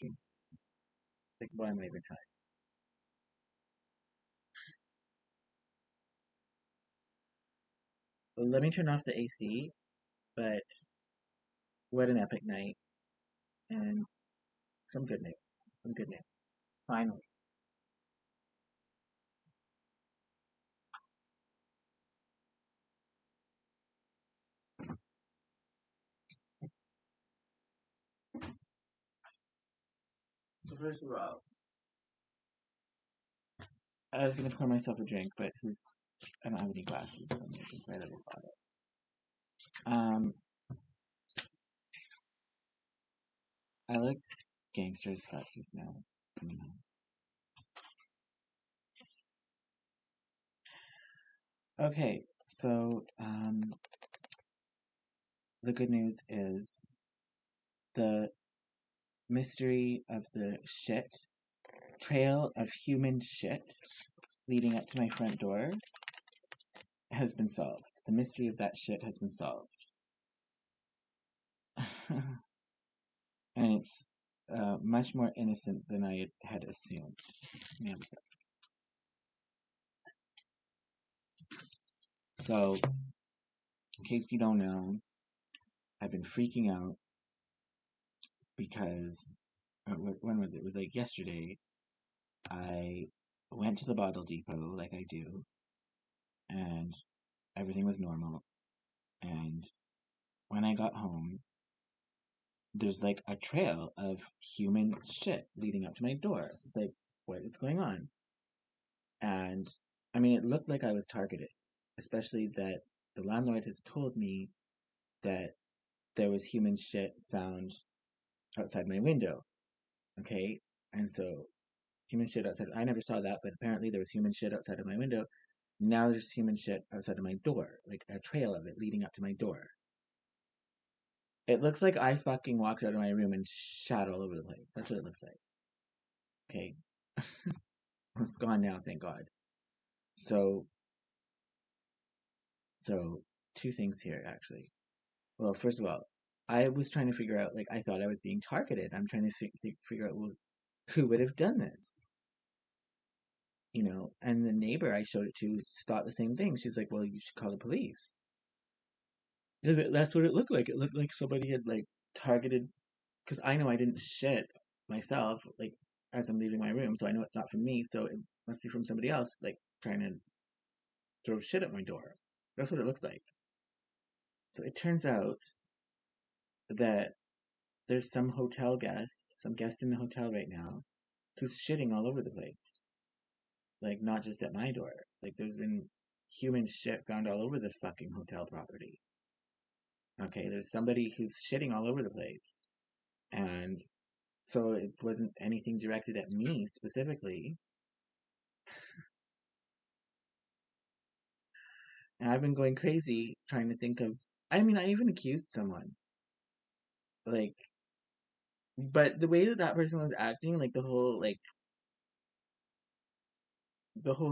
stream. Like, why am I even trying? Well, let me turn off the AC, but what an epic night. And some good news. Some good news. Finally. So first of all, I was gonna pour myself a drink, but I don't have any glasses, so I'm making sure I never bought it. I like gangsters scotch just now. You know. Okay, so the good news is the mystery of the trail of human shit leading up to my front door has been solved. The mystery of that shit has been solved. And it's much more innocent than I had assumed. So, in case you don't know, I've been freaking out because when was it? It was like yesterday. I went to the bottle depot like I do, and everything was normal. And when I got home, there's like a trail of human shit leading up to my door. It's like, what is going on? And I mean, it looked like I was targeted, especially that the landlord has told me that there was human shit found outside my window. Okay. And so human shit outside, I never saw that, but apparently there was human shit outside of my window. Now there's human shit outside of my door, like a trail of it leading up to my door. It looks like I fucking walked out of my room and shot all over the place. That's what it looks like. Okay. It's gone now, thank God. So, so two things here actually. Well, first of all, I was trying to figure out, like, I thought I was being targeted. I'm trying to figure out, well, who would have done this? And the neighbor I showed it to thought the same thing. She's like, well, you should call the police. That's what it looked like. It looked like somebody had, like, targeted, because I know I didn't shit myself, like, as I'm leaving my room, so I know it's not from me, so it must be from somebody else, like, trying to throw shit at my door. That's what it looks like. So it turns out that there's some guest in the hotel right now, who's shitting all over the place. Like, not just at my door. Like, there's been human shit found all over the fucking hotel property. Okay, there's somebody who's shitting all over the place. And so it wasn't anything directed at me specifically. And I've been going crazy trying to think of. I mean, I even accused someone. Like, but the way that that person was acting, like the whole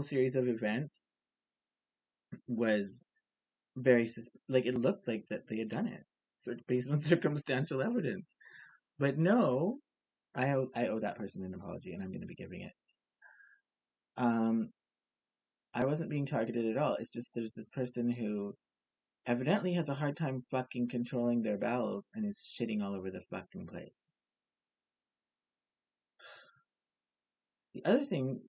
series of events was like it looked like that they had done it, so based on circumstantial evidence. But no, I owe that person an apology, and I'm going to be giving it. Um, I wasn't being targeted at all. It's just there's this person who evidently has a hard time fucking controlling their bowels and is shitting all over the fucking place. The other thing,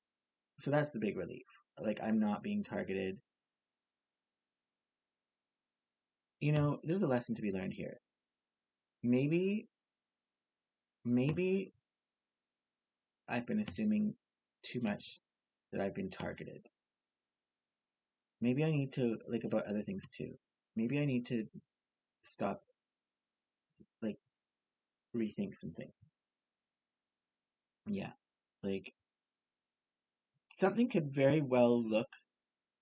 so that's the big relief. Like, I'm not being targeted. There's a lesson to be learned here. Maybe, maybe I've been assuming too much that I've been targeted. Maybe I need to, like, about other things too. Maybe I need to stop, like, rethink some things. Yeah. Like, something could very well look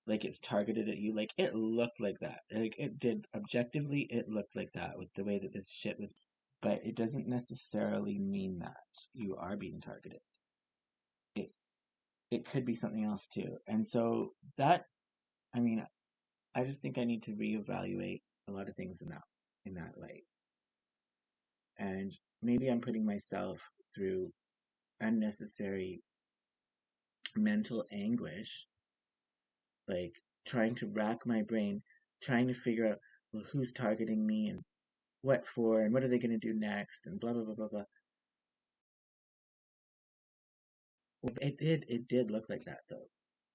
like it's targeted at you. Like, it looked like that. Like, it did. Objectively, it looked like that with the way that this shit was. But it doesn't necessarily mean that you are being targeted. It, it could be something else too. And so I mean, I just think I need to reevaluate a lot of things in that light. And maybe I'm putting myself through unnecessary mental anguish, like trying to rack my brain, trying to figure out, well, who's targeting me and what for and what are they going to do next and blah blah blah blah blah. It did look like that though.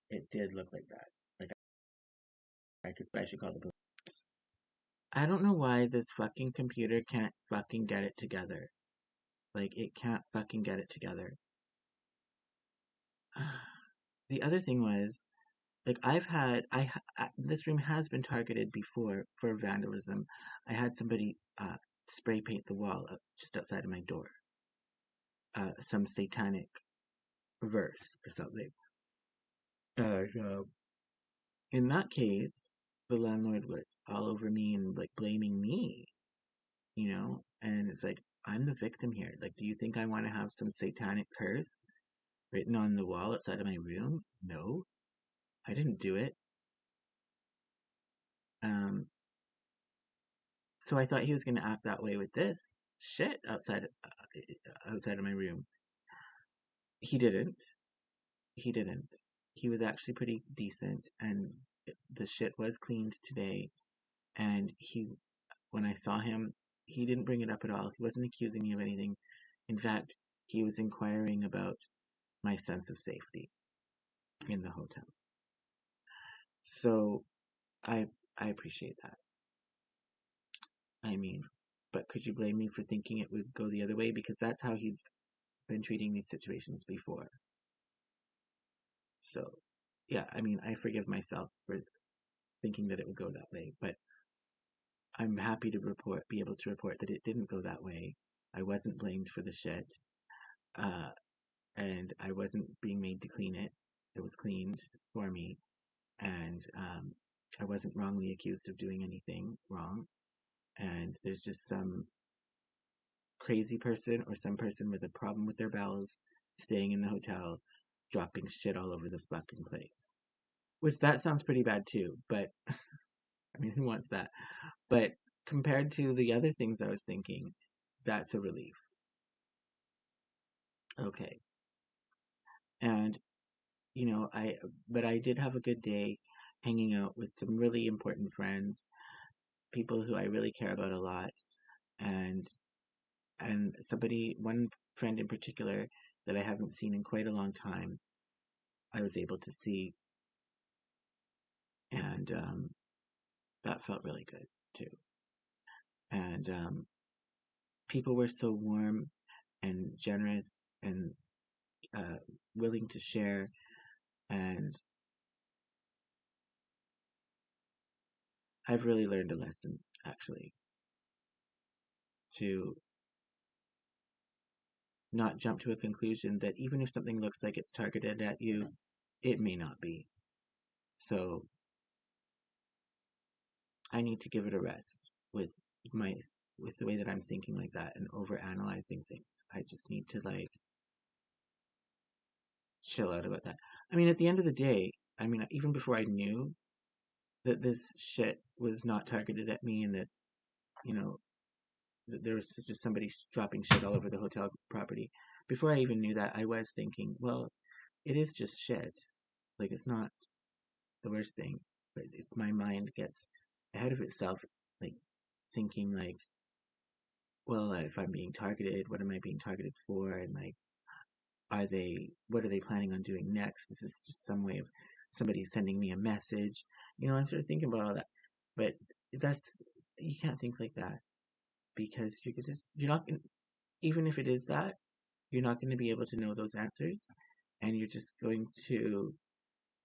It did look like that. Like I should call the police. I don't know why this fucking computer can't fucking get it together. Like it can't fucking get it together. The other thing was, like this room has been targeted before for vandalism. I had somebody spray paint the wall just outside of my door. Some satanic verse or something. In that case, the landlord was all over me and like blaming me, and it's like, I'm the victim here. Like, do you think I want to have some satanic curse written on the wall outside of my room? No, I didn't do it. Um, so I thought he was going to act that way with this shit outside of my room. He didn't. He didn't. He was actually pretty decent, and the shit was cleaned today. And when I saw him, he didn't bring it up at all. He wasn't accusing me of anything. In fact, he was inquiring about my sense of safety in the hotel. So I I appreciate that. I mean, but could you blame me for thinking it would go the other way? Because that's how he'd been treating these situations before. So, yeah, I mean, I forgive myself for thinking that it would go that way, but I'm happy to be able to report that it didn't go that way. I wasn't blamed for the shit, uh, and I wasn't being made to clean it. It was cleaned for me, and I wasn't wrongly accused of doing anything wrong. And there's just some crazy person or some person with a problem with their bowels staying in the hotel, dropping shit all over the fucking place. Which that sounds pretty bad too, but I mean, who wants that? But compared to the other things I was thinking, that's a relief. Okay. And, but I did have a good day hanging out with some really important friends, people who I really care about a lot, and one friend in particular that I haven't seen in quite a long time, I was able to see, and that felt really good too. And people were so warm and generous and uh, willing to share, and I've really learned a lesson actually to not jump to a conclusion that even if something looks like it's targeted at you, it may not be. So I need to give it a rest my with the way that I'm thinking like that and over analyzing things. I just need to like chill out about that. I mean, at the end of the day, I mean, even before I knew that this shit was not targeted at me and that, you know, that there was just somebody dropping shit all over the hotel property, before I even knew that, I was thinking, well, it is just shit. Like, it's not the worst thing, but it's my mind gets ahead of itself, like, thinking, like, well, if I'm being targeted, what am I being targeted for? And, like, what are they planning on doing next? This is just some way of somebody sending me a message. I'm sort of thinking about all that. But you can't think like that because you're not, even if it is that, you're not going to be able to know those answers. And you're just going to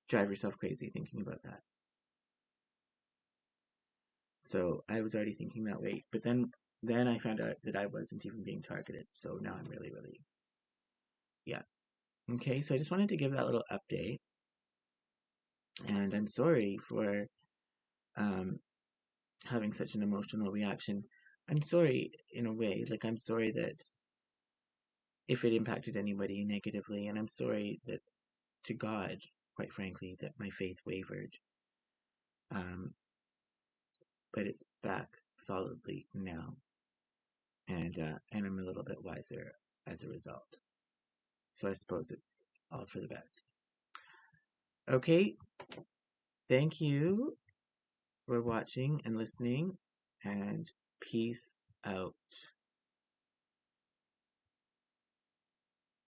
drive yourself crazy thinking about that. So I was already thinking that way. But then I found out that I wasn't even being targeted. So now I'm really, really, yeah. Okay, so I just wanted to give that little update. And I'm sorry for um, having such an emotional reaction. I'm sorry in a way. Like, I'm sorry that if it impacted anybody negatively, and I'm sorry that to God, quite frankly, that my faith wavered. Um, but it's back solidly now. and I'm a little bit wiser as a result. So I suppose it's all for the best. Okay, thank you for watching and listening, and peace out.